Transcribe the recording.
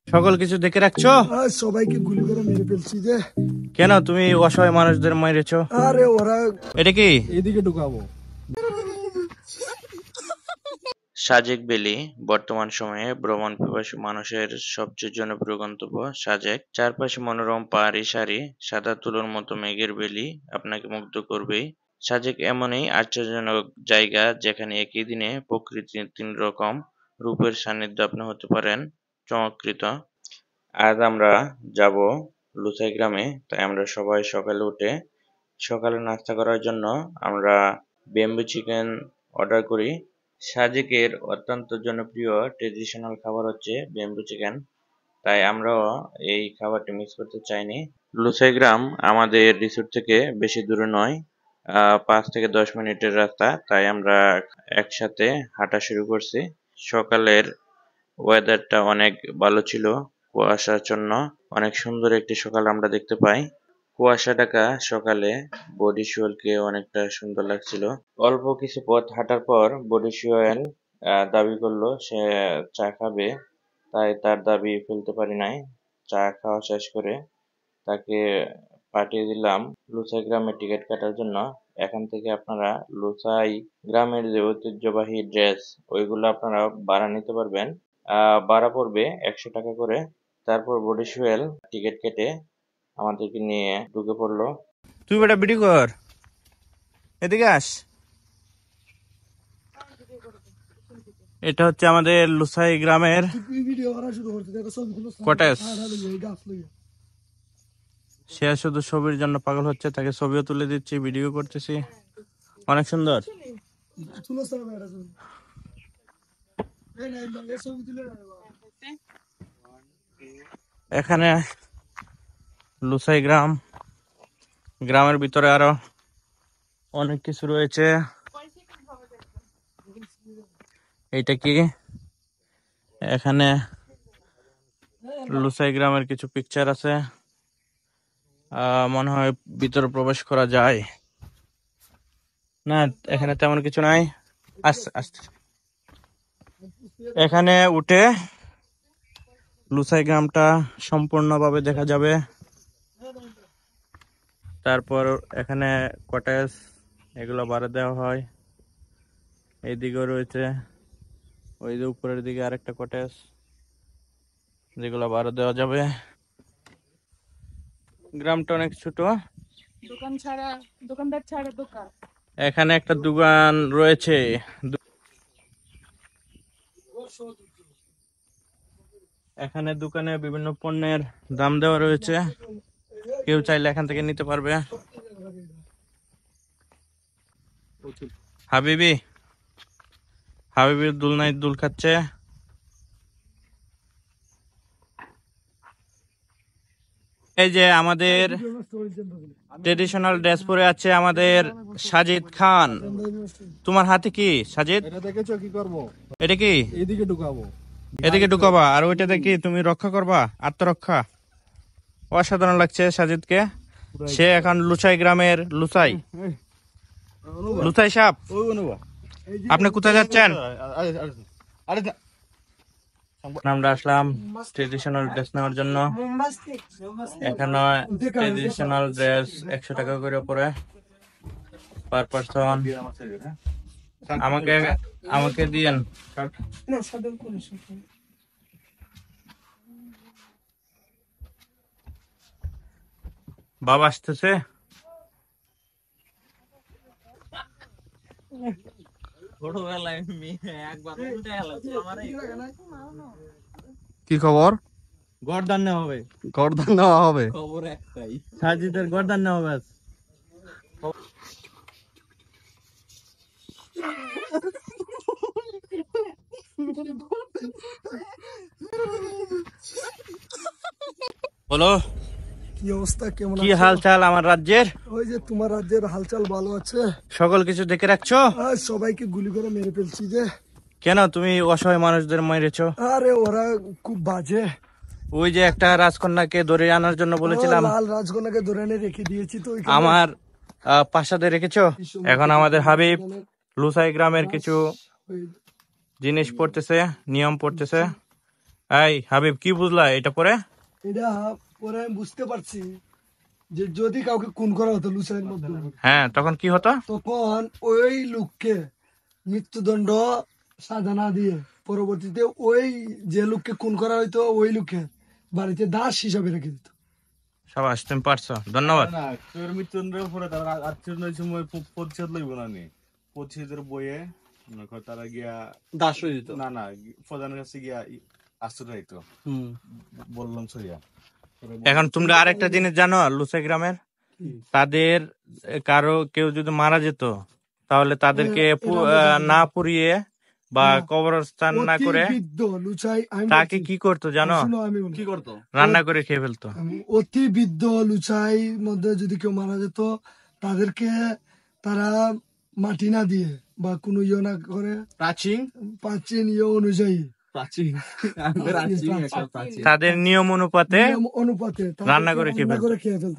সকল কিছু দেখে রাখছো? সবাইকে গুলি করে মেরে ফেলছি যে। কেন তুমি অসহায় মানুষদের মেরেছো? আরে ওরা এটা কি? এদিকে ঢুকাবো। সাজেক ভ্যালি বর্তমান সময়ে ভ্রমণ পিপাসু মানুষের সবচেয়ে জনপ্রিয় গন্তব্য। সাজেক চারপাশে মনোরম পাহাড়ি সারি, সাদা তুলোর মতো মেঘের ভ্যালি আপনাকে মুগ্ধ করবেই। সাজেক এমনই আশ্চর্যজনক জায়গা যেখানে একই দিনে প্রকৃতির তিন রকম রূপের সান্নিধ্য আপনি হতে পারেন চমৎকৃত। আজ আমরা যাব লুসাই গ্রামে। তাই আমরা সবাই সকালে উঠে সকালে নাস্তা করার জন্য আমরা ব্যাম্বু চিকেন অর্ডার করি। সাজেকের অত্যন্ত জনপ্রিয় ট্রেডিশনাল খাবার হচ্ছে ব্যাম্বু চিকেন, তাই আমরাও এই খাবারটি মিস করতে চাইনি। লুসাই গ্রাম আমাদের রিসোর্ট থেকে বেশি দূরে নয়, 5 থেকে 10 মিনিটের রাস্তা। তাই আমরা একসাথে হাঁটা শুরু করছি। সকালের ওয়েদারটা অনেক ভালো ছিল, কুয়াশাচ্ছন্ন অনেক সুন্দর একটি সকাল আমরা দেখতে পাই। কুয়াশা ঢাকা সকালে বডি শিওলকে অনেকটা সুন্দর লাগছিল। অল্প কিছু পথ হাঁটার পর বডি শিওল দাবি করলো সে চা খাবে, তাই তার দাবি ফেলতে পারি নাই। চা খাওয়া শেষ করে তাকে পাঠিয়ে দিলাম লুসাই গ্রামে টিকিট কাটার জন্য। এখান থেকে আপনারা লুসাই গ্রামের যে ঐতিহ্যবাহী ড্রেস ওইগুলো আপনারা ভাড়া নিতে পারবেন। ভাড়া পড়বে 100 টাকা করে। তারপর বডি শিওল টিকিট কেটে আমাদেরকে নিয়ে ঢুকে পড়লো। তুই বেটা ভিডিও কর, এদিকে আস। এটা হচ্ছে আমাদের লুসাই গ্রামের ভিডিও করা শুরু করতে দেখো সবগুলো কটেজ। গাছ লইয়া। সে শুধু ছবির জন্য পাগল হচ্ছে, তাকে ছবিও তুলে দিচ্ছি, ভিডিও করতেছি। অনেক সুন্দর। তুলো সব মেরা শুরু। এই নাই এই ছবি তুলে রাখবা। এখানে লুসাই গ্রাম, গ্রামের ভিতরে আরো অনেক কিছু রয়েছে। এইটা কি? এখানে লুসাই গ্রামের কিছু পিকচার আছে। মনে হয় ভিতরে প্রবেশ করা যায় না, এখানে তেমন কিছু নাই। আস্তে আস্তে এখানে উঠে লুসাই গ্রামটা সম্পূর্ণভাবে দেখা যাবে। তারপর এখানে কটেজ এগুলো ভাড়া দেওয়া হয়। এইদিকেও রয়েছে, ওই যে উপরের দিকে আরেকটা কটেজ যেগুলো ভাড়া দেওয়া যাবে। গ্রামটা অনেক ছোট। দোকানদার ছাড়া দোকান। এখানে একটা দোকান রয়েছে। এখানে দোকানে বিভিন্ন পণ্যের দাম দেওয়া রয়েছে, কেউ চাইলে এখান থেকে নিতে পারবে। হাবিবি হাবিবির দুলনায় দুল খাচ্ছে। এই যে আমাদের ট্রেডিশনাল ড্রেস পরে আছে আমাদের সাজিদ খান। তোমার হাতে কি সাজিদ? এটা দেখেছো কি করব? এটা কি? এদিকে ঢুকাবো। এদিকে ঢুকাবা, আর ওইটা দেখি তুমি রক্ষা করবা, আত্মরক্ষা। অসাধারণ লাগছে সাজিদকে। সে এখন লুসাই গ্রামের লুসাই লুসাই সাপ। আপনি কোথায় যাচ্ছেন? আমরা আসলাম ট্রেডিশনাল ড্রেস নেওয়ার জন্য। এখানে ট্রেডিশনাল ড্রেস 100 টাকা করে পড়ে পার পারসন। আমাকে আমাকে দিয়েন। বাবা আসতেছে। কি খবর? গর্দান নেওয়া হবে, গর্দান নেওয়া হবে। খবর একটাই, সাজিদের গর্দান নেওয়া হবে। বলো কি অবস্থা, কেমন কি আছো? হালচাল আমার রাজ্যের? ওই যে তোমার রাজ্যের হালচাল ভালো আছে? সকল কিছু দেখে রাখছো? সবাইকে গুলি করে মেরে ফেলছি যে। কেন তুমি অসহায় মানুষদের মেরেছো? আরে ওরা খুব বাজে। ওই যে একটা রাজকন্যাকে ধরে আনার জন্য বলেছিলাম, লাল রাজকন্যাকে ধরে এনে রেখে দিয়েছি তো ওইখানে। আমার পাশাতে রেখেছো। এখন আমাদের হাবিব লুসাই গ্রামের কিছু জিনিস পড়তেছে, নিয়ম পড়তেছে। এই হাবিব, কি বুঝলা এটা পরে? এটা পরে আমি বুঝতে পারছি যে যদি কাউকে খুন করা হতো লুসাইয়ের মাধ্যমে, হ্যাঁ, তখন কি হতো? তখন ওই লোককে মৃত্যুদণ্ড সাজা না দিয়ে পরবর্তীতে ওই যে লোককে খুন করা হইতো ওই লোককে বাড়িতে দাস হিসাবে রেখে দিত। সাবাস, তুমি পারছো, ধন্যবাদ। না তোর মৃত্যুদণ্ডের উপরে তারা আত্মীয় সময় প্রতিশোধ লইব না নি, প্রতিশোধের বইয়ে মনে কর তারা গিয়া দাস হয়ে যেত। না প্রধানের কাছে গিয়া আশ্রয় যাইতো, বললাম সরিয়া। এখন তোমরা আরেকটা জিনিস জানো লুসাই গ্রামের? তাদের কেউ যদি মারা যেত তাহলে তাদেরকে না পুড়িয়ে বা কবরস্থান না অতি করে বৃদ্ধ লুচাই, আমি তাকে বলছি, কি করতো জানো? শুনো আমি বলি। কি করতো? রান্না করে খেয়ে ফেলতো। অতি বৃদ্ধ লুচাই মধ্যে যদি কেউ মারা যেত তাদেরকে তারা মাটি না দিয়ে বা কোনো ইয়ে না করে প্রাচীন ইয়ে অনুযায়ী তাদের নিয়ম অনুপাতে অনুপাতে তাদেরকে রান্না করে খেয়ে রান্না ফেলতো। করে খেয়ে ফেলতো।